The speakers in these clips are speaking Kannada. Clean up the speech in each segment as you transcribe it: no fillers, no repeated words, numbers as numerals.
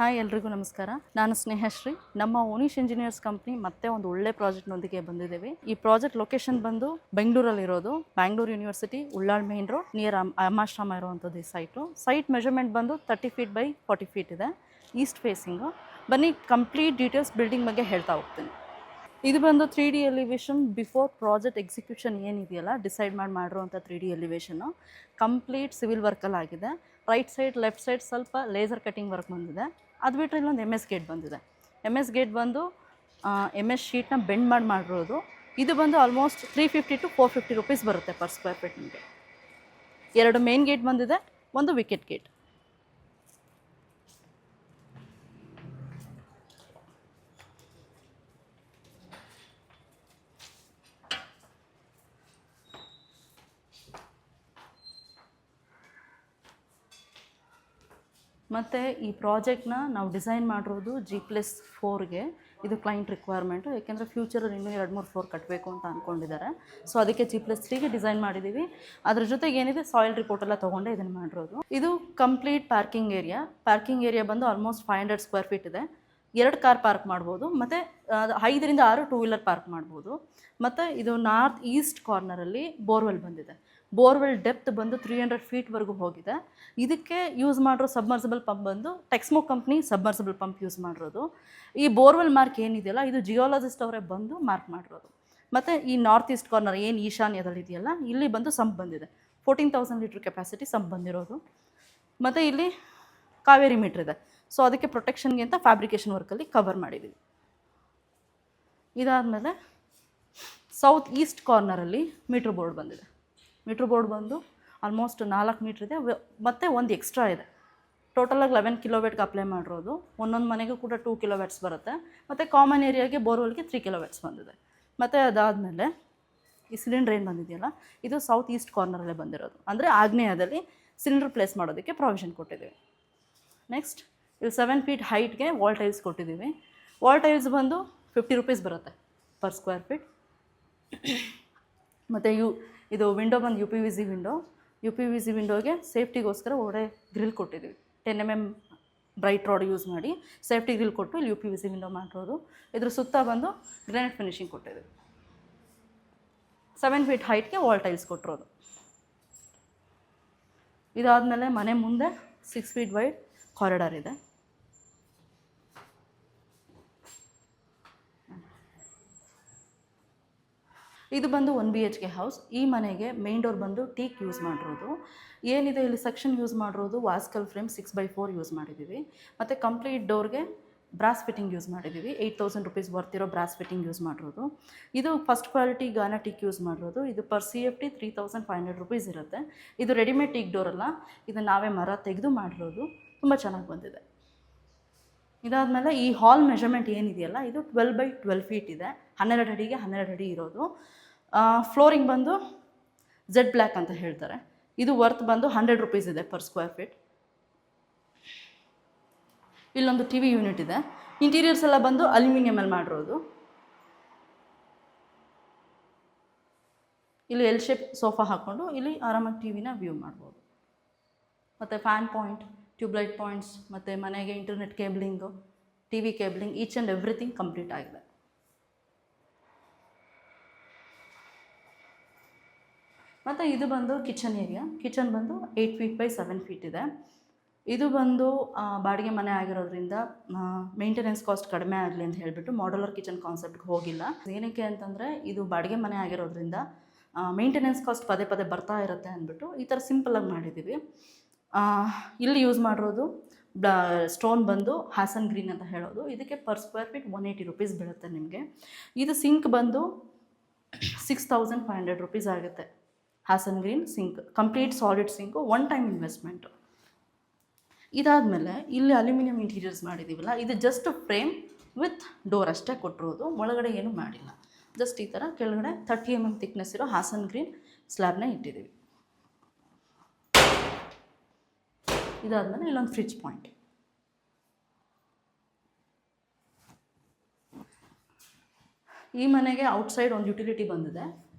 ಹಾಯ್ ಎಲ್ರಿಗೂ ನಮಸ್ಕಾರ. ನಾನು ಸ್ನೇಹಶ್ರೀ. ನಮ್ಮ ಓನಿಶ್ ಇಂಜಿನಿಯರ್ಸ್ ಕಂಪ್ನಿ ಮತ್ತೆ ಒಂದು ಒಳ್ಳೆ ಪ್ರಾಜೆಕ್ಟ್ನೊಂದಿಗೆ ಬಂದಿದ್ದೇವೆ. ಈ ಪ್ರಾಜೆಕ್ಟ್ ಲೊಕೇಶನ್ ಬಂದು ಬೆಂಗಳೂರಲ್ಲಿ ಇರೋದು, Bangalore university, Ullal main road near Ammashrama ಇರುವಂಥದ್ದು ಈ ಸೈಟು. ಸೈಟ್ ಮೆಜರ್ಮೆಂಟ್ ಬಂದು 30 ಫೀಟ್ ಬೈ 40 ಫೀಟ್ ಇದೆ, ಈಸ್ಟ್ ಫೇಸಿಂಗು. ಬನ್ನಿ ಕಂಪ್ಲೀಟ್ ಡೀಟೇಲ್ಸ್ ಬಿಲ್ಡಿಂಗ್ ಬಗ್ಗೆ ಹೇಳ್ತಾ ಹೋಗ್ತೀನಿ. ಇದು ಬಂದು 3D elevation before project execution ಏನಿದೆಯಲ್ಲ ಡಿಸೈಡ್ ಮಾಡಿರುವಂಥ 3D ಎಲಿವೇಶನ್ನು ಕಂಪ್ಲೀಟ್ ಸಿವಿಲ್ ವರ್ಕಲ್ಲಿ ಆಗಿದೆ. ರೈಟ್ ಸೈಡ್ ಲೆಫ್ಟ್ ಸೈಡ್ ಸ್ವಲ್ಪ ಲೇಸರ್ ಕಟಿಂಗ್ ವರ್ಕ್ ಬಂದಿದೆ. ಅದು ಬಿಟ್ಟರೆ ಇಲ್ಲೊಂದು MS ಗೇಟ್ ಬಂದಿದೆ. MS ಗೇಟ್ ಬಂದು MS ಶೀಟ್ನ ಬೆಂಡ್ ಮಾಡಿರೋದು. ಇದು ಬಂದು ಆಲ್ಮೋಸ್ಟ್ 350 to 450 ರೂಪೀಸ್ ಬರುತ್ತೆ ಪರ್ ಸ್ಕ್ವೇರ್ ಫೀಟ್. ನಿಮಗೆ 2 ಮೇನ್ ಗೇಟ್ ಬಂದಿದೆ, ಒಂದು ವಿಕೆಟ್ ಗೇಟ್. ಮತ್ತು ಈ ಪ್ರಾಜೆಕ್ಟ್ನ ನಾವು ಡಿಸೈನ್ ಮಾಡಿರೋದು G+4ಗೆ. ಇದು ಕ್ಲೈಂಟ್ ರಿಕ್ವೈರ್ಮೆಂಟು, ಯಾಕೆಂದರೆ ಫ್ಯೂಚರಲ್ಲಿ ಇನ್ನೂ 2-3 ಫ್ಲೋರ್ ಕಟ್ಟಬೇಕು ಅಂತ ಅಂದ್ಕೊಂಡಿದ್ದಾರೆ. ಸೊ ಅದಕ್ಕೆ G+3ಗೆ ಡಿಸೈನ್ ಮಾಡಿದ್ದೀವಿ. ಅದ್ರ ಜೊತೆಗೆ ಏನಿದೆ ಸಾಯಿಲ್ ರಿಪೋರ್ಟ್ ಎಲ್ಲ ತೊಗೊಂಡೆ ಇದನ್ನು ಮಾಡಿರೋದು. ಇದು ಕಂಪ್ಲೀಟ್ ಪಾರ್ಕಿಂಗ್ ಏರಿಯಾ ಬಂದು ಆಲ್ಮೋಸ್ಟ್ 500 ಸ್ಕ್ವೇರ್ ಫೀಟ್ ಇದೆ. 2 ಕಾರ್ ಪಾರ್ಕ್ ಮಾಡ್ಬೋದು, ಮತ್ತು 5ರಿಂದ 6 2 ವೀಲರ್ ಪಾರ್ಕ್ ಮಾಡ್ಬೋದು. ಮತ್ತು ಇದು ನಾರ್ತ್ ಈಸ್ಟ್ ಕಾರ್ನರಲ್ಲಿ ಬೋರ್ವೆಲ್ ಬಂದಿದೆ. ಬೋರ್ವೆಲ್ ಡೆಪ್ತ್ ಬಂದು 300 ಫೀಟ್ವರೆಗೂ ಹೋಗಿದೆ. ಇದಕ್ಕೆ ಯೂಸ್ ಮಾಡಿರೋ ಸಬ್ಮರ್ಸಿಬಲ್ ಪಂಪ್ ಬಂದು Texmo company submersible pump use ಮಾಡಿರೋದು. ಈ ಬೋರ್ವೆಲ್ ಮಾರ್ಕ್ ಏನಿದೆಯಲ್ಲ ಇದು ಜಿಯೋಲಜಿಸ್ಟ್ ಅವರೇ ಬಂದು ಮಾರ್ಕ್ ಮಾಡಿರೋದು. ಮತ್ತು ಈ ನಾರ್ತ್ ಈಸ್ಟ್ ಕಾರ್ನರ್ ಏನು ಈಶಾನ್ಯದಲ್ಲಿದೆಯಲ್ಲ ಇಲ್ಲಿ ಬಂದು ಸಂಪ್ ಬಂದಿದೆ. 14,000 ಲೀಟ್ರ್ ಕೆಪಾಸಿಟಿ ಸಂಪ್ ಬಂದಿರೋದು. ಮತ್ತು ಇಲ್ಲಿ ಕಾವೇರಿ ಮೀಟ್ರ್ ಇದೆ. ಸೊ ಅದಕ್ಕೆ ಪ್ರೊಟೆಕ್ಷನ್ಗೆ ಅಂತ ಫ್ಯಾಬ್ರಿಕೇಷನ್ ವರ್ಕಲ್ಲಿ ಕವರ್ ಮಾಡಿದ್ದೀವಿ. ಇದಾದಮೇಲೆ ಸೌತ್ ಈಸ್ಟ್ ಕಾರ್ನರಲ್ಲಿ ಮೀಟ್ರ್ ಬೋರ್ಡ್ ಬಂದಿದೆ. ಮೀಟ್ರ್ ಬೋರ್ಡ್ ಬಂದು ಆಲ್ಮೋಸ್ಟ್ 4 ಮೀಟ್ರ್ ಇದೆ, ಮತ್ತು ಒಂದು ಎಕ್ಸ್ಟ್ರಾ ಇದೆ. ಟೋಟಲಾಗಿ 11 ಕಿಲೋವ್ಯಾಟ್ಗೆ ಅಪ್ಲೈ ಮಾಡಿರೋದು. ಒಂದೊಂದು ಮನೆಗೂ ಕೂಡ 2 ಕಿಲೋವ್ಯಾಟ್ಸ್ ಬರುತ್ತೆ. ಮತ್ತು ಕಾಮನ್ ಏರಿಯಾಗೆ ಬೋರ್ವೆಲ್ಗೆ 3 ಕಿಲೋವ್ಯಾಟ್ಸ್ ಬಂದಿದೆ. ಮತ್ತು ಅದಾದಮೇಲೆ ಈ ಸಿಲಿಂಡ್ರ್ ಏನು ಬಂದಿದೆಯಲ್ಲ ಇದು ಸೌತ್ ಈಸ್ಟ್ ಕಾರ್ನರಲ್ಲೇ ಬಂದಿರೋದು. ಅಂದರೆ ಆಗ್ನೇಯದಲ್ಲಿ ಸಿಲಿಂಡ್ರ್ ಪ್ಲೇಸ್ ಮಾಡೋದಕ್ಕೆ ಪ್ರಾವಿಷನ್ ಕೊಟ್ಟಿದ್ದೀವಿ. ನೆಕ್ಸ್ಟ್ ಇಲ್ಲಿ 7 ಫೀಟ್ ಹೈಟ್ಗೆ ವಾಲ್ ಟೈಲ್ಸ್ ಕೊಟ್ಟಿದ್ದೀವಿ. ವಾಲ್ ಟೈಲ್ಸ್ ಬಂದು 50 ರೂಪೀಸ್ ಬರುತ್ತೆ ಪರ್ ಸ್ಕ್ವೇರ್ ಫೀಟ್. ಮತ್ತು ಇದು ವಿಂಡೋ ಬಂದು UPVC ವಿಂಡೋ. UPVC ವಿಂಡೋಗೆ ಸೇಫ್ಟಿಗೋಸ್ಕರ ಒಳ್ಳೆ ಗ್ರಿಲ್ ಕೊಟ್ಟಿದ್ದೀವಿ. 10 mm ಬ್ರೈಟ್ ರಾಡ್ ಯೂಸ್ ಮಾಡಿ ಸೇಫ್ಟಿ ಗ್ರಿಲ್ ಕೊಟ್ಟು ಇಲ್ಲಿ UPVC ವಿಂಡೋ ಮಾಡಿರೋದು. ಇದ್ರ ಸುತ್ತ ಬಂದು ಗ್ರಾನೈಟ್ ಫಿನಿಷಿಂಗ್ ಕೊಟ್ಟಿದ್ದೀವಿ. 7 ಫೀಟ್ ಹೈಟ್ಗೆ ವಾಲ್ ಟೈಲ್ಸ್ ಕೊಟ್ಟಿರೋದು. ಇದಾದಮೇಲೆ ಮನೆ ಮುಂದೆ 6 ಫೀಟ್ ವೈಡ್ ಕಾರಿಡಾರ್ ಇದೆ. ಇದು ಬಂದು 1 BHK ಹೌಸ್. ಈ ಮನೆಗೆ ಮೇನ್ ಡೋರ್ ಬಂದು ಟೀಕ್ ಯೂಸ್ ಮಾಡಿರೋದು. ಏನಿದೆ ಇಲ್ಲಿ ಸೆಕ್ಷನ್ ಯೂಸ್ ಮಾಡಿರೋದು ವಾಸ್ಕಲ್ ಫ್ರೇಮ್ 6x4 ಯೂಸ್ ಮಾಡಿದ್ದೀವಿ. ಮತ್ತು ಕಂಪ್ಲೀಟ್ ಡೋರ್ಗೆ ಬ್ರಾಸ್ ಫಿಟ್ಟಿಂಗ್ ಯೂಸ್ ಮಾಡಿದ್ದೀವಿ. 8,000 ರೂಪೀಸ್ ಬರ್ತಿರೋ ಬ್ರಾಸ್ ಫಿಟ್ಟಿಂಗ್ ಯೂಸ್ ಮಾಡಿರೋದು. ಇದು ಫಸ್ಟ್ ಕ್ವಾಲಿಟಿ ಗಾನಾ ಟೀಕ್ ಯೂಸ್ ಮಾಡಿರೋದು. ಇದು ಪರ್ CFT 3,500 ರೂಪೀಸ್ ಇರುತ್ತೆ. ಇದು ರೆಡಿಮೇಡ್ ಟೀಕ್ ಡೋರಲ್ಲ, ಇದು ನಾವೇ ಮರ ತೆಗೆದು ಮಾಡಿರೋದು. ತುಂಬ ಚೆನ್ನಾಗಿ ಬಂದಿದೆ. ಇದಾದಮೇಲೆ ಈ ಹಾಲ್ ಮೆಜರ್ಮೆಂಟ್ ಏನಿದೆಯಲ್ಲ ಇದು 12x12 ಫೀಟ್ ಇದೆ. 12 ಅಡಿಗೆ 12 ಅಡಿ ಇರೋದು. ಫ್ಲೋರಿಂಗ್ ಬಂದು Z ಬ್ಲ್ಯಾಕ್ ಅಂತ ಹೇಳ್ತಾರೆ. ಇದು ವರ್ತ್ ಬಂದು 100 ರೂಪೀಸ್ ಇದೆ ಪರ್ ಸ್ಕ್ವೇರ್ ಫೀಟ್. ಇಲ್ಲೊಂದು TV ಯೂನಿಟ್ ಇದೆ. ಇಂಟೀರಿಯರ್ಸ್ ಎಲ್ಲ ಬಂದು ಅಲ್ಯೂಮಿನಿಯಮಲ್ಲಿ ಮಾಡಿರೋದು. ಇಲ್ಲಿ L ಶೇಪ್ ಸೋಫಾ ಹಾಕ್ಕೊಂಡು ಇಲ್ಲಿ ಆರಾಮಾಗಿ TVನ ವ್ಯೂ ಮಾಡ್ಬೋದು. ಮತ್ತು ಫ್ಯಾನ್ ಪಾಯಿಂಟ್, ಟ್ಯೂಬ್ಲೈಟ್ ಪಾಯಿಂಟ್ಸ್, ಮತ್ತು ಮನೆಗೆ internet cabling, TV cabling, each and everything complete ಆಗಿದೆ. ಮತ್ತು ಇದು ಬಂದು ಕಿಚನ್ ಏರಿಯಾ. ಕಿಚನ್ ಬಂದು 8 ಫೀಟ್ ಬೈ 7 ಫೀಟ್ ಇದೆ. ಇದು ಬಂದು ಬಾಡಿಗೆ ಮನೆ ಆಗಿರೋದ್ರಿಂದ ಮೇಂಟೆನೆನ್ಸ್ ಕಾಸ್ಟ್ ಕಡಿಮೆ ಆಗಲಿ ಅಂತ ಹೇಳಿಬಿಟ್ಟು ಮಾಡ್ಯುಲರ್ ಕಿಚನ್ ಕಾನ್ಸೆಪ್ಟ್ಗೆ ಹೋಗಿಲ್ಲ. ಏನಕ್ಕೆ ಅಂತಂದರೆ ಇದು ಬಾಡಿಗೆ ಮನೆ ಆಗಿರೋದ್ರಿಂದ ಮೇಂಟೆನೆನ್ಸ್ ಕಾಸ್ಟ್ ಪದೇ ಪದೇ ಬರ್ತಾ ಇರುತ್ತೆ ಅಂದ್ಬಿಟ್ಟು ಈ ಥರ ಸಿಂಪಲಾಗಿ ಮಾಡಿದ್ದೀವಿ. ಇಲ್ಲಿ ಯೂಸ್ ಮಾಡಿರೋದು ಸ್ಟೋನ್ ಬಂದು ಹಾಸನ್ ಗ್ರೀನ್ ಅಂತ ಹೇಳೋದು. ಇದಕ್ಕೆ ಪರ್ ಸ್ಕ್ವೇರ್ ಫೀಟ್ 180 ರೂಪೀಸ್ ಬೀಳುತ್ತೆ ನಿಮಗೆ. ಇದು ಸಿಂಕ್ ಬಂದು 6,500 ರೂಪೀಸ್ ಆಗುತ್ತೆ. Hassan green sink, complete solid sink, 1 time investment. ಇದಾದಮೇಲೆ ಇಲ್ಲಿ ಅಲ್ಯೂಮಿನಿಯಂ ಇಂಟೀರಿಯರ್ಸ್ ಮಾಡಿದ್ದೀವಲ್ಲ ಇದು ಜಸ್ಟ್ ಫ್ರೇಮ್ ವಿತ್ ಡೋರ್ ಅಷ್ಟೇ ಕೊಟ್ಟಿರೋದು. ಒಳಗಡೆ ಏನೂ ಮಾಡಿಲ್ಲ. ಜಸ್ಟ್ ಈ ಥರ ಕೆಳಗಡೆ 30 mm ಥಿಕ್ನೆಸ್ ಇರೋ ಹಾಸನ್ ಗ್ರೀನ್ ಸ್ಲ್ಯಾಬ್ನ ಇಟ್ಟಿದ್ದೀವಿ. ಇದಾದಮೇಲೆ ಇಲ್ಲೊಂದು ಫ್ರಿಡ್ಜ್ ಪಾಯಿಂಟ್. ಈ ಮನೆಗೆ ಔಟ್ಸೈಡ್ ಒಂದು ಯುಟಿಲಿಟಿ ಬಂದಿದೆ.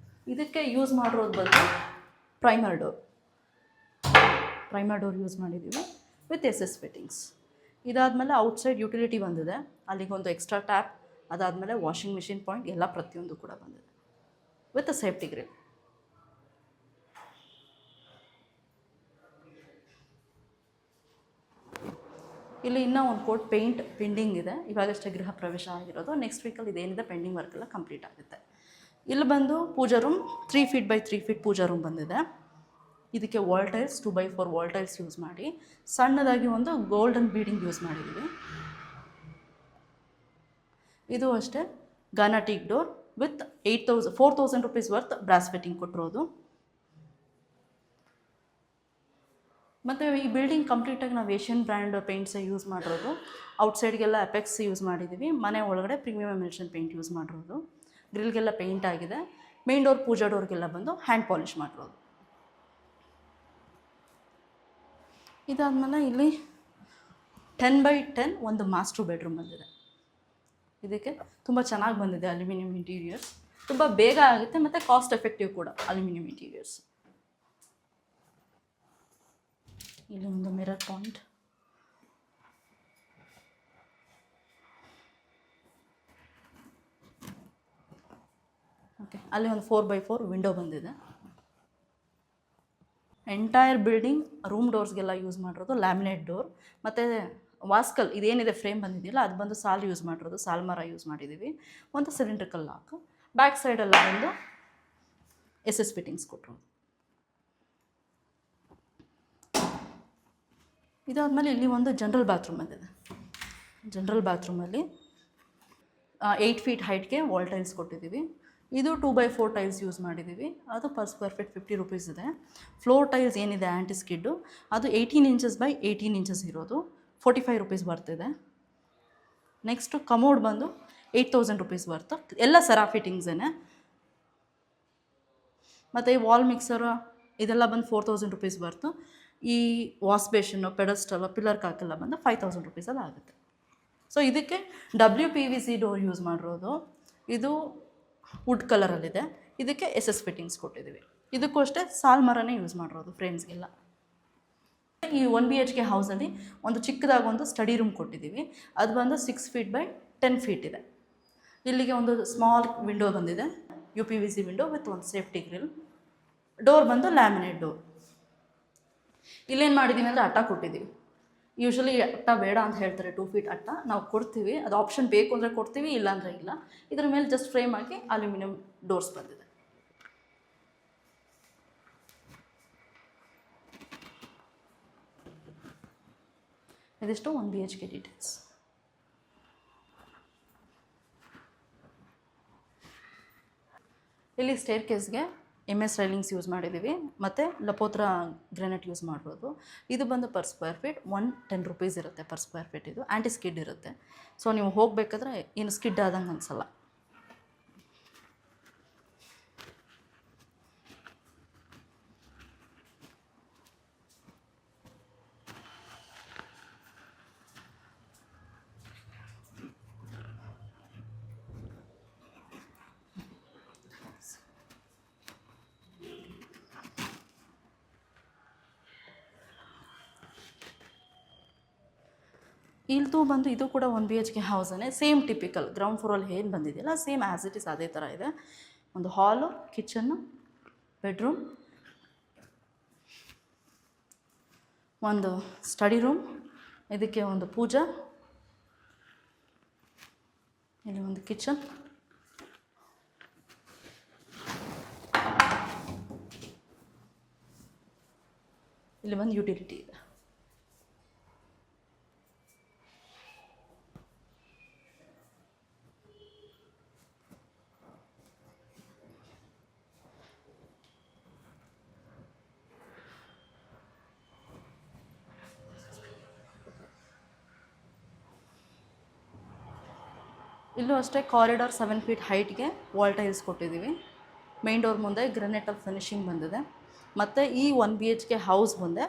ಇದಕ್ಕೆ ಯೂಸ್ ಮಾಡಿರೋದು ಬಂದು ಪ್ರೈಮರ್ ಡೋರ್ ಯೂಸ್ ಮಾಡಿದ್ದೀವಿ ವಿತ್ SS ಫಿಟ್ಟಿಂಗ್ಸ್. ಇದಾದಮೇಲೆ ಔಟ್ಸೈಡ್ ಯುಟಿಲಿಟಿ ಬಂದಿದೆ, ಅಲ್ಲಿಗೊಂದು ಎಕ್ಸ್ಟ್ರಾ ಟ್ಯಾಪ್, ಅದಾದಮೇಲೆ ವಾಷಿಂಗ್ ಮಿಷಿನ್ ಪಾಯಿಂಟ್ ಎಲ್ಲ ಪ್ರತಿಯೊಂದು ಕೂಡ ಬಂದಿದೆ ವಿತ್ ಸೇಫ್ಟಿ ಗ್ರಿಲ್. ಇಲ್ಲಿ ಇನ್ನೂ ಒಂದು ಕೋಟ್ ಪೇಂಟ್ ಪೆಂಡಿಂಗ್ ಇದೆ, ಇವಾಗಷ್ಟೇ ಗೃಹ ಪ್ರವೇಶ ಆಗಿರೋದು. ನೆಕ್ಸ್ಟ್ ವೀಕಲ್ಲಿ ಇದೇನಿದೆ ಪೆಂಡಿಂಗ್ ವರ್ಕ್ ಎಲ್ಲ ಕಂಪ್ಲೀಟ್ ಆಗುತ್ತೆ. ಇಲ್ಲಿ ಬಂದು puja room 3 feet by 3 feet puja room ಬಂದಿದೆ. ಇದಕ್ಕೆ wall tiles 2x4 wall tiles use ಮಾಡಿ ಸಣ್ಣದಾಗಿ ಒಂದು ಗೋಲ್ಡನ್ ಬೀಡಿಂಗ್ ಯೂಸ್ ಮಾಡಿದ್ದೀವಿ. ಇದು ಅಷ್ಟೇ ಗಾನಾಟಿಕ್ door with 4,000 rupees worth brass fitting ಕೊಟ್ಟಿರೋದು. ಮತ್ತು ಈ ಬಿಲ್ಡಿಂಗ್ ಕಂಪ್ಲೀಟಾಗಿ ನಾವು ಏಷ್ಯನ್ ಬ್ರ್ಯಾಂಡ್ ಪೇಂಟ್ಸೇ ಯೂಸ್ ಮಾಡಿರೋದು. ಔಟ್ಸೈಡ್ಗೆಲ್ಲ ಅಪೆಕ್ಸ್ ಯೂಸ್ ಮಾಡಿದ್ದೀವಿ, ಮನೆ ಒಳಗಡೆ ಪ್ರೀಮಿಯಮ್ ಎಮಿಲ್ಷನ್ ಪೇಂಟ್ ಯೂಸ್ ಮಾಡಿರೋದು. ಗ್ರಿಲ್ಗೆಲ್ಲ ಪೇಂಟ್ ಆಗಿದೆ. ಮೇನ್ ಡೋರ್ ಪೂಜಾ ಡೋರ್ಗೆಲ್ಲ ಬಂದು ಹ್ಯಾಂಡ್ ಪಾಲಿಷ್ ಮಾಡಿರೋದು. ಇದಾದಮೇಲೆ ಇಲ್ಲಿ 10x10 ಒಂದು ಮಾಸ್ಟರ್ ಬೆಡ್ರೂಮ್ ಬಂದಿದೆ. ಇದಕ್ಕೆ ತುಂಬ ಚೆನ್ನಾಗಿ ಬಂದಿದೆ ಅಲ್ಯೂಮಿನಿಯಂ ಇಂಟೀರಿಯರ್ಸ್, ತುಂಬ ಬೇಗ ಆಗುತ್ತೆ ಮತ್ತು ಕಾಸ್ಟ್ ಎಫೆಕ್ಟಿವ್ ಕೂಡ ಅಲ್ಯೂಮಿನಿಯಂ ಇಂಟೀರಿಯರ್ಸ್. ಇಲ್ಲಿ ಒಂದು ಮಿರರ್ ಪಾಯಿಂಟ್, ಓಕೆ. ಅಲ್ಲಿ ಒಂದು 4x4 ವಿಂಡೋ ಬಂದಿದೆ. ಎಂಟೈರ್ ಬಿಲ್ಡಿಂಗ್ ರೂಮ್ ಡೋರ್ಸ್ಗೆಲ್ಲ ಯೂಸ್ ಮಾಡಿರೋದು ಲ್ಯಾಮಿನೇಟ್ ಡೋರ್, ಮತ್ತು ವಾಸ್ಕಲ್ ಇದೇನಿದೆ ಫ್ರೇಮ್ ಬಂದಿದೆಯಲ್ಲ ಅದು ಬಂದು ಸಾಲ್ ಯೂಸ್ ಮಾಡಿರೋದು, ಸಾಲ್ ಮರ ಯೂಸ್ ಮಾಡಿದ್ದೀವಿ. ಒಂದು ಸಿಲಿಂಡ್ರಿಕಲ್ ಲಾಕ್, ಬ್ಯಾಕ್ ಸೈಡೆಲ್ಲ ಬಂದು SS ಫಿಟ್ಟಿಂಗ್ಸ್ ಕೊಟ್ಟರು. ಇದಾದಮೇಲೆ ಇಲ್ಲಿ ಒಂದು ಜನರಲ್ ಬಾತ್ರೂಮ್ ಬಂದಿದೆ. ಜನರಲ್ ಬಾತ್ರೂಮಲ್ಲಿ 8 ಫೀಟ್ ಹೈಟ್ಗೆ ವಾಲ್ ಟೈಲ್ಸ್ ಕೊಟ್ಟಿದ್ದೀವಿ. ಇದು 2x4 ಟೈಲ್ಸ್ ಯೂಸ್ ಮಾಡಿದ್ದೀವಿ. ಅದು ಪರ್ ಸ್ಕ್ವೇರ್ ಫೀಟ್ 50 ರುಪೀಸ್ ಇದೆ. ಫ್ಲೋರ್ ಟೈಲ್ಸ್ ಏನಿದೆ ಆ್ಯಂಟಿ ಸ್ಕಿಡ್ಡು ಅದು 18 ಇಂಚಸ್ ಬೈ 18 ಇಂಚಸ್ ಇರೋದು, 45 ರುಪೀಸ್ ಬರ್ತಿದೆ. ನೆಕ್ಸ್ಟು ಕಮೋಡ್ ಬಂದು 8,000 ರುಪೀಸ್ ಬರ್ತು, ಎಲ್ಲ ಸೆರಾ ಫಿಟ್ಟಿಂಗ್ಸೇನೆ. ಮತ್ತು ಈ ವಾಲ್ ಮಿಕ್ಸರು ಇದೆಲ್ಲ ಬಂದು 4,000 ರುಪೀಸ್ ಬರ್ತು. ಈ ವಾಶ್ ಬೇಷನ್ನು ಪೆಡಸ್ಟಲ್ ಪಿಲ್ಲರ್ ಕಾಕೆಲ್ಲ ಬಂದು 5,000 ರುಪೀಸಲ್ಲಿ ಆಗುತ್ತೆ. ಸೊ ಇದಕ್ಕೆ WPVC ಡೋರ್ ಯೂಸ್ ಮಾಡಿರೋದು. ಇದು ವುಡ್ ಕಲರಲ್ಲಿದೆ. ಇದಕ್ಕೆ SS ಫಿಟ್ಟಿಂಗ್ಸ್ ಕೊಟ್ಟಿದ್ದೀವಿ. ಇದಕ್ಕೂ ಅಷ್ಟೇ ಸಾಲ್ ಮರನೇ ಯೂಸ್ ಮಾಡಿರೋದು ಫ್ರೇಮ್ಸ್ಗೆಲ್ಲ. ಈ 1 BHK ಹೌಸಲ್ಲಿ ಒಂದು ಚಿಕ್ಕದಾಗಿ ಒಂದು ಸ್ಟಡಿ ರೂಮ್ ಕೊಟ್ಟಿದ್ದೀವಿ. ಅದು ಬಂದು 6 ಫೀಟ್ ಬೈ 10 ಫೀಟ್ ಇದೆ. ಇಲ್ಲಿಗೆ ಒಂದು ಸ್ಮಾಲ್ ವಿಂಡೋ ಬಂದಿದೆ, UPVC ವಿಂಡೋ ವಿತ್ ಒಂದು ಸೇಫ್ಟಿ ಗ್ರಿಲ್. ಡೋರ್ ಬಂದು ಲ್ಯಾಮಿನೇಟ್ ಡೋರ್. ಇಲ್ಲೇನು ಮಾಡಿದ್ದೀವಿ ಅಂದರೆ ಅಟ್ಟ ಕೊಟ್ಟಿದ್ದೀವಿ. ಯೂಶ್ವಲಿ ಅಟ್ಟ ಬೇಡ ಅಂತ ಹೇಳ್ತಾರೆ, 2 ಫೀಟ್ ಅಟ್ಟ ನಾವು ಕೊಡ್ತೀವಿ. ಅದು ಆಪ್ಷನ್ ಬೇಕು ಅಂದರೆ ಕೊಡ್ತೀವಿ, ಇಲ್ಲಾಂದರೆ ಇಲ್ಲ. ಇದ್ರ ಮೇಲೆ ಜಸ್ಟ್ ಫ್ರೇಮ್ ಆಗಿ ಅಲ್ಯೂಮಿನಿಯಂ ಡೋರ್ಸ್ ಬಂದಿದೆ. ಇದಿಷ್ಟು 1 BHK ಡೀಟೇಲ್ಸ್. ಇಲ್ಲಿ ಸ್ಟೇರ್ ಕೇಸ್ಗೆ MS ರೈಲಿಂಗ್ಸ್ ಯೂಸ್ ಮಾಡಿದ್ದೀವಿ, ಮತ್ತು ಲಪೋತ್ರ ಗ್ರಾನೈಟ್ ಯೂಸ್ ಮಾಡ್ಬೋದು. ಇದು ಬಂದು ಪರ್ ಸ್ಕ್ವೇರ್ ಫೀಟ್ 110 ರುಪೀಸ್ ಇರುತ್ತೆ ಪರ್ ಸ್ಕ್ವೇರ್ ಫೀಟ್. ಇದು ಆ್ಯಂಟಿ ಸ್ಕಿಡ್ ಇರುತ್ತೆ, ಸೊ ನೀವು ಹೋಗಬೇಕಾದ್ರೆ ಏನು ಸ್ಕಿಡ್ ಆದಂಗೆ ಅನಿಸಲ್ಲ. ಇಲ್ದು ಬಂದು ಇದು ಕೂಡ 1 BHK ಹೌಸನ್ನೇ, ಸೇಮ್ ಟಿಪಿಕಲ್ ಗ್ರೌಂಡ್ ಫ್ಲೋರಲ್ಲಿ ಏನು ಬಂದಿದೆಯಲ್ಲ ಸೇಮ್ ಆ್ಯಸ್ ಇಟ್ ಇಸ್ ಅದೇ ಥರ ಇದೆ. ಒಂದು ಹಾಲು, ಕಿಚನ್ನು, ಬೆಡ್ರೂಮ್, ಒಂದು ಸ್ಟಡಿ ರೂಮ್, ಇದಕ್ಕೆ ಒಂದು ಪೂಜಾ, ಇಲ್ಲಿ ಒಂದು ಕಿಚನ್, ಇಲ್ಲಿ ಒಂದು ಯುಟಿಲಿಟಿ ಇದೆ. ಇಲ್ಲೂ ಅಷ್ಟೇ ಕಾರಿಡಾರ್ 7 ಫೀಟ್ ಹೈಟ್ಗೆ ವಾಲ್ ಟೈಲ್ಸ್ ಕೊಟ್ಟಿದ್ದೀವಿ. ಮೇನ್ ಡೋರ್ ಮುಂದೆ ಗ್ರನೆಟಲ್ ಫಿನಿಶಿಂಗ್ ಬಂದಿದೆ. ಮತ್ತು ಈ 1 BHK ಹೌಸ್ ಮುಂದೆ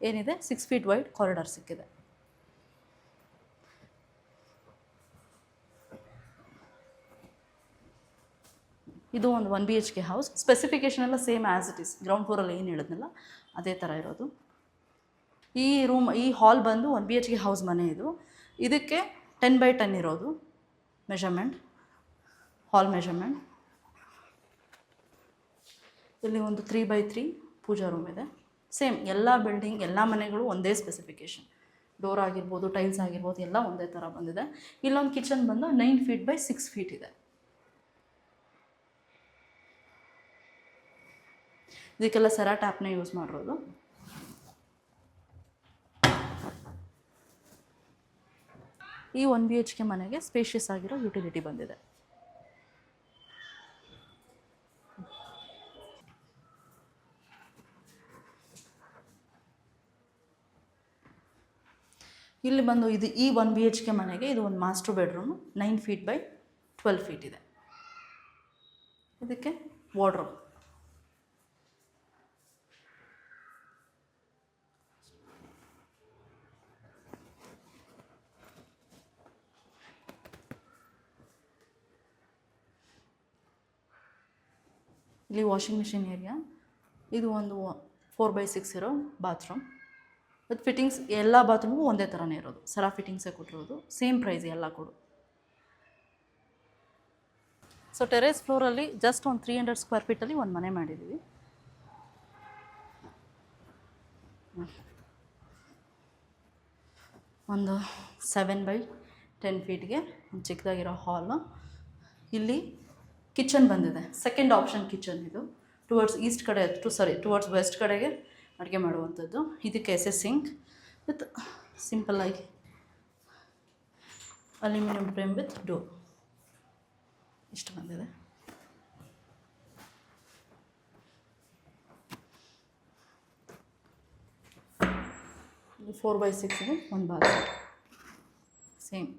ಏನಿದೆ 6 ಫೀಟ್ ವೈಡ್ ಕಾರಿಡಾರ್ ಸಿಕ್ಕಿದೆ. ಇದು ಒಂದು 1 BHK ಹೌಸ್. ಸ್ಪೆಸಿಫಿಕೇಷನ್ ಎಲ್ಲ same as it is ground ಫ್ಲೋರಲ್ಲಿ ಏನು ಹೇಳಿದ್ನಲ್ಲ ಅದೇ ಥರ ಇರೋದು. ಈ ಹಾಲ್ ಬಂದು 1 BHK ಹೌಸ್ ಮನೆ ಇದು. ಇದಕ್ಕೆ 10x10 ಇರೋದು ಮೆಷರ್ಮೆಂಟ್, ಹಾಲ್ ಮೆಷರ್ಮೆಂಟ್. ಇಲ್ಲಿ ಒಂದು 3x3 ಪೂಜಾ ರೂಮ್ ಇದೆ. ಸೇಮ್ ಎಲ್ಲ ಬಿಲ್ಡಿಂಗ್ ಎಲ್ಲ ಮನೆಗಳು ಒಂದೇ ಸ್ಪೆಸಿಫಿಕೇಷನ್, ಡೋರ್ ಆಗಿರ್ಬೋದು, ಟೈಲ್ಸ್ ಆಗಿರ್ಬೋದು, ಎಲ್ಲ ಒಂದೇ ಥರ ಬಂದಿದೆ. ಇಲ್ಲೊಂದು ಕಿಚನ್ ಬಂದು 9 feet by 6 feet ಇದೆ. ಇದಕ್ಕೆಲ್ಲ ಸೆರಾ ಟ್ಯಾಪ್ನ ಯೂಸ್ ಮಾಡಿರೋದು. ಈ 1 BHK ಮನೆಗೆ ಸ್ಪೇಷಿಯಸ್ ಆಗಿರೋ ಯುಟಿಲಿಟಿ ಬಂದಿದೆ. ಇಲ್ಲಿ ಬಂದು ಈ 1 BHK ಮನೆಗೆ ಇದು ಒಂದು master bedroom, 9 feet by 12 feet ಇದೆ. ಇದಕ್ಕೆ ವಾರ್ಡ್ರೋಬ್. ಇಲ್ಲಿ ವಾಷಿಂಗ್ ಮಿಷಿನ್ ಏರಿಯಾ. ಇದು ಒಂದು 4x6 ಇರೋ ಬಾತ್ರೂಮ್ ವಿತ್ ಫಿಟ್ಟಿಂಗ್ಸ್. ಎಲ್ಲ ಬಾತ್ರೂಮ್ಗೂ ಒಂದೇ ಥರನೇ ಇರೋದು, ಸರಾ ಫಿಟ್ಟಿಂಗ್ಸೇ ಕೊಟ್ಟಿರೋದು. ಸೇಮ್ ಪ್ರೈಸ್ ಎಲ್ಲ ಕೊಡು. ಸೊ ಟೆರೇಸ್ ಫ್ಲೋರಲ್ಲಿ ಜಸ್ಟ್ ಒಂದು 300 square feet ಒಂದು ಮನೆ ಮಾಡಿದ್ದೀವಿ. ಒಂದು 7x10 feetಗೆ ಒಂದು ಚಿಕ್ಕದಾಗಿರೋ ಹಾಲು. ಇಲ್ಲಿ ಕಿಚನ್ ಬಂದಿದೆ, ಸೆಕೆಂಡ್ ಆಪ್ಷನ್ ಕಿಚನ್ ಇದು. ಟುವರ್ಡ್ಸ್ ಈಸ್ಟ್ ಕಡೆ, ಟುವರ್ಡ್ಸ್ ವೆಸ್ಟ್ ಕಡೆಗೆ ಅಡುಗೆ ಮಾಡುವಂಥದ್ದು. ಇದಕ್ಕೆ SS ಸಿಂಕ್ ವಿತ್ ಸಿಂಪಲ್ಲಾಗಿ ಅಲ್ಯೂಮಿನಿಯಂ ಫ್ರೇಮ್ ವಿತ್ ಡೋರ್. ಇಷ್ಟು ಬಂದಿದೆ. ಇಲ್ಲಿ 4x6ಗೆ ಒಂದು bathroom. Same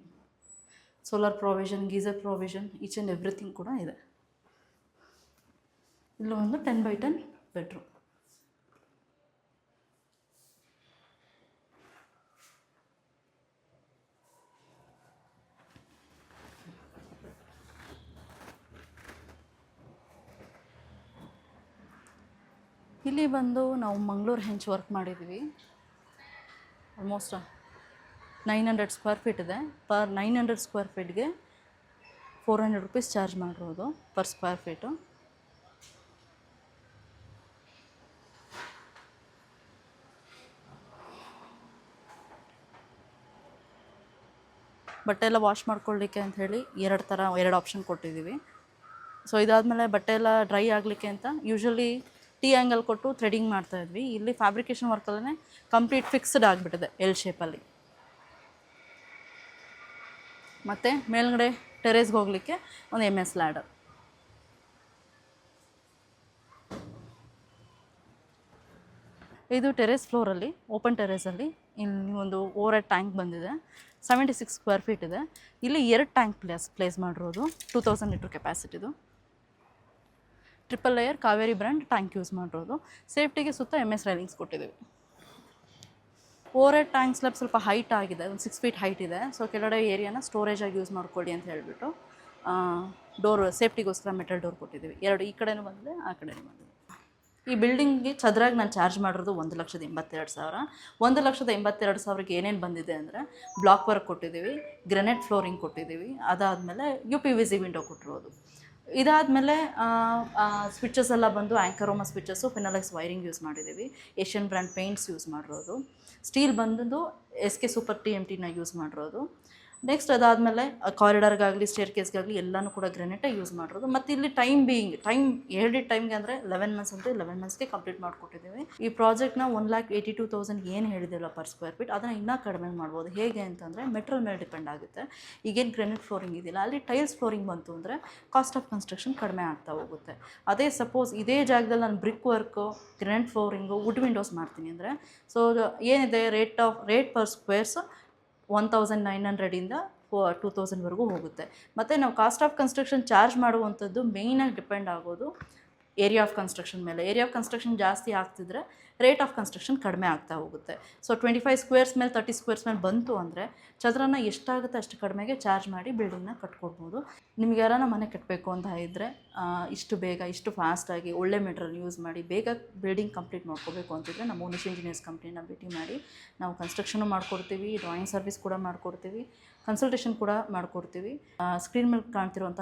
solar provision, geyser provision, each and everything ಕೂಡ ಇದೆ. ಇಲ್ಲೂ ಒಂದು 10x10 ಬೆಡ್ರೂಮ್. ಇಲ್ಲಿ ಬಂದು ನಾವು ಮಂಗಳೂರು ಹೆಂಚ್ ವರ್ಕ್ ಮಾಡಿದ್ದೀವಿ. ಆಲ್ಮೋಸ್ಟ್ 900 square feet ಇದೆ. ಪರ್ 900 square feetಗೆ 400 rupees ಚಾರ್ಜ್ ಮಾಡಿರೋದು ಪರ್ ಸ್ಕ್ವೇರ್ ಫೀಟು. ಬಟ್ಟೆ ಎಲ್ಲ ವಾಶ್ ಮಾಡ್ಕೊಳ್ಳಿಕ್ಕೆ ಅಂಥೇಳಿ ಎರಡು ಆಪ್ಷನ್ ಕೊಟ್ಟಿದ್ದೀವಿ. ಸೊ ಇದಾದಮೇಲೆ ಬಟ್ಟೆ ಎಲ್ಲ ಡ್ರೈ ಆಗಲಿಕ್ಕೆ ಅಂತ ಯೂಶ್ವಲಿ T ಆ್ಯಂಗಲ್ ಕೊಟ್ಟು ಥ್ರೆಡಿಂಗ್ ಮಾಡ್ತಾಯಿದ್ವಿ. ಇಲ್ಲಿ ಫ್ಯಾಬ್ರಿಕೇಷನ್ ವರ್ಕಲ್ಲೇ ಕಂಪ್ಲೀಟ್ ಫಿಕ್ಸ್ಡ್ ಆಗಿಬಿಟ್ಟಿದೆ L ಶೇಪಲ್ಲಿ. ಮತ್ತು ಮೇಲ್ಗಡೆ ಟೆರೇಸ್ಗೆ ಹೋಗಲಿಕ್ಕೆ ಒಂದು MS ಲ್ಯಾಡರ್. ಇದು ಟೆರೇಸ್ ಫ್ಲೋರಲ್ಲಿ, ಓಪನ್ ಟೆರೇಸಲ್ಲಿ ಇಲ್ಲಿ ಒಂದು ಓವರ್ ಹೆಡ್ ಟ್ಯಾಂಕ್ ಬಂದಿದೆ. 76 square feet ಇದೆ. ಇಲ್ಲಿ 2 ಟ್ಯಾಂಕ್ ಪ್ಲೇಸ್ ಮಾಡಿರೋದು. 2000 ಲೀಟ್ರ್ ಕೆಪಾಸಿಟಿದು. Triple layer Kaveri brand tank use ಮಾಡಿರೋದು. ಸೇಫ್ಟಿಗೆ ಸುತ್ತ MS ರೈಲಿಂಗ್ಸ್ ಕೊಟ್ಟಿದ್ದೀವಿ. ಓವರ್ ಹೆಡ್ ಟ್ಯಾಂಕ್ ಸ್ಲ್ಯಾಬ್ ಸ್ವಲ್ಪ ಹೈಟ್ ಆಗಿದೆ, ಒಂದು 6 feet ಹೈಟ್ ಇದೆ. ಸೊ ಕೆಳಗಡೆ ಏರಿಯಾನ ಸ್ಟೋರೇಜಾಗಿ ಯೂಸ್ ಮಾಡ್ಕೊಳ್ಳಿ ಅಂತ ಹೇಳಿಬಿಟ್ಟು ಡೋರ್ ಸೇಫ್ಟಿಗೋಸ್ಕರ ಮೆಟಲ್ ಡೋರ್ ಕೊಟ್ಟಿದ್ದೀವಿ. 2 ಈ ಕಡೆನೂ ಬಂದಿದೆ, ಆ ಕಡೆನೂ ಬಂದಿದೆ. ಈ ಬಿಲ್ಡಿಂಗ್ಗೆ ಚದರಾಗಿ ನಾನು ಚಾರ್ಜ್ ಮಾಡಿರೋದು 1,82,000. 1,82,000ಕ್ಕೆ ಏನೇನು ಬಂದಿದೆ ಅಂದರೆ ಬ್ಲಾಕ್ ವರ್ಕ್ ಕೊಟ್ಟಿದ್ದೀವಿ, ಗ್ರೆನೇಟ್ ಫ್ಲೋರಿಂಗ್ ಕೊಟ್ಟಿದ್ದೀವಿ, ಅದಾದಮೇಲೆ UPVC ವಿಂಡೋ ಕೊಟ್ಟಿರೋದು. ಇದಾದಮೇಲೆ ಸ್ವಿಚಸ್ ಎಲ್ಲ ಬಂದು ಆ್ಯಂಕರೋಮಾ ಸ್ವಿಚಸ್ಸು, ಫಿನಾಲೆಕ್ಸ್ ವೈರಿಂಗ್ ಯೂಸ್ ಮಾಡಿದ್ದೀವಿ. ಏಷ್ಯನ್ ಬ್ರ್ಯಾಂಡ್ ಪೇಂಟ್ಸ್ ಯೂಸ್ ಮಾಡಿರೋದು. ಸ್ಟೀಲ್ ಬಂದು SK ಸೂಪರ್ TMTನ ಯೂಸ್ ಮಾಡಿರೋದು. ನೆಕ್ಸ್ಟ್ ಅದಾದಮೇಲೆ ಕಾರಿಡಾರ್ಗಾಗಲಿ ಸ್ಟೇರ್ಕೇಸ್ಗಾಗಲಿ ಎಲ್ಲನೂ ಕೂಡ ಗ್ರೆನೇಟೇ ಯೂಸ್ ಮಾಡಿರೋದು. ಮತ್ತು ಇಲ್ಲಿ ಟೈಮ್ ಹೇಳಿದ ಟೈಮ್ಗೆ ಅಂದರೆ 11 months ಅಂದರೆ 11 monthsಗೆ ಕಂಪ್ಲೀಟ್ ಮಾಡಿಕೊಟ್ಟಿದ್ದೀವಿ. ಈ ಪ್ರಾಜೆಕ್ಟ್ನ 1,82,000 ಏನು ಹೇಳಿದಿಲ್ಲ ಪರ್ ಸ್ಕ್ವೇರ್ ಫೀಟ್, ಅದನ್ನು ಇನ್ನೂ ಕಡಿಮೆ ಮಾಡ್ಬೋದು. ಹೇಗೆ ಅಂತಂದರೆ ಮೆಟ್ರಲ್ ಮೇಲೆ ಡಿಪೆಂಡ್ ಆಗುತ್ತೆ. ಈಗೇನು ಗ್ರೆನೇಟ್ ಫ್ಲೋರಿಂಗ್ ಇದೆಯಲ್ಲ, ಅಲ್ಲಿ ಟೈಲ್ಸ್ ಫ್ಲೋರಿಂಗ್ ಬಂತು ಅಂದರೆ ಕಾಸ್ಟ್ ಆಫ್ ಕನ್ಸ್ಟ್ರಕ್ಷನ್ ಕಡಿಮೆ ಆಗ್ತಾ ಹೋಗುತ್ತೆ. ಅದೇ ಸಪೋಸ್ ಇದೇ ಜಾಗದಲ್ಲಿ ನಾನು brick work, granite flooring, wood windows ಮಾಡ್ತೀನಿ ಅಂದರೆ ಸೊ ಏನಿದೆ ರೇಟ್ ಪರ್ ಸ್ಕ್ವೇರ್ಸ್ 1,900ಇಂದ 2,000ವರೆಗೂ ಹೋಗುತ್ತೆ. ಮತ್ತು ನಾವು ಕಾಸ್ಟ್ ಆಫ್ ಕನ್ಸ್ಟ್ರಕ್ಷನ್ ಚಾರ್ಜ್ ಮಾಡುವಂಥದ್ದು ಮೇಯ್ನಾಗಿ ಡಿಪೆಂಡ್ ಆಗೋದು ಏರಿಯಾ ಆಫ್ ಕನ್ಸ್ಟ್ರಕ್ಷನ್ ಮೇಲೆ. ಏರಿಯಾ ಆಫ್ ಕನ್ಸ್ಟ್ರಕ್ಷನ್ ಜಾಸ್ತಿ ಆಗ್ತಿದ್ರೆ ರೇಟ್ ಆಫ್ ಕನ್ಸ್ಟ್ರಕ್ಷನ್ ಕಡಿಮೆ ಆಗ್ತಾ ಹೋಗುತ್ತೆ. ಸೊ 25 ಸ್ಕ್ವೇರ್ಸ್ ಮೇಲೆ 30 ಸ್ಕ್ವೇರ್ಸ್ ಮೇಲೆ ಬಂತು ಅಂದರೆ ಚದರನ ಎಷ್ಟಾಗುತ್ತೆ ಅಷ್ಟು ಕಡಿಮೆಗೆ ಚಾರ್ಜ್ ಮಾಡಿ ಬಿಲ್ಡಿಂಗ್ನ ಕಟ್ಕೊಡ್ಬೋದು. ನಿಮ್ಗೆ ಯಾರಾನ ಮನೆ ಕಟ್ಟಬೇಕು ಅಂತ ಇದ್ದರೆ ಇಷ್ಟು ಬೇಗ ಇಷ್ಟು ಫಾಸ್ಟಾಗಿ ಒಳ್ಳೆ ಮೆಟೀರಿಯಲ್ ಯೂಸ್ ಮಾಡಿ ಬೇಗ ಬಿಲ್ಡಿಂಗ್ ಕಂಪ್ಲೀಟ್ ಮಾಡ್ಕೋಬೇಕು ಅಂತಿದ್ರೆ ನಮ್ಮ ಓನಿಶ್ ಇಂಜಿನಿಯರ್ಸ್ ಕಂಪ್ನಿನ ಭೇಟಿ ಮಾಡಿ ನಾವು ಕನ್ಸ್ಟ್ರಕ್ಷನು ಮಾಡ್ಕೊಡ್ತೀವಿ, ಡ್ರಾಯಿಂಗ್ ಸರ್ವಿಸ್ ಕೂಡ ಮಾಡ್ಕೊಡ್ತೀವಿ, ಕನ್ಸಲ್ಟೇಷನ್ ಕೂಡ ಮಾಡ್ಕೊಡ್ತೀವಿ. ಸ್ಕ್ರೀನ್ ಮೇಲೆ ಕಾಣ್ತಿರುವಂಥ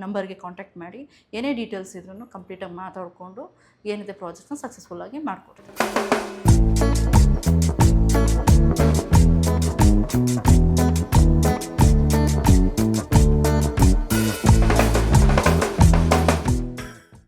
ನಂಬರ್ಗೆ ಕಾಂಟ್ಯಾಕ್ಟ್ ಮಾಡಿ ಏನೇ ಡೀಟೇಲ್ಸ್ ಇದ್ರೂ ಕಂಪ್ಲೀಟಾಗಿ ಮಾತಾಡಿಕೊಂಡು ಏನಿದೆ ಪ್ರಾಜೆಕ್ಟ್ನ ಸಕ್ಸಸ್ಫುಲ್ಲಾಗಿ ಮಾಡಿಕೊಡ್ತೀವಿ.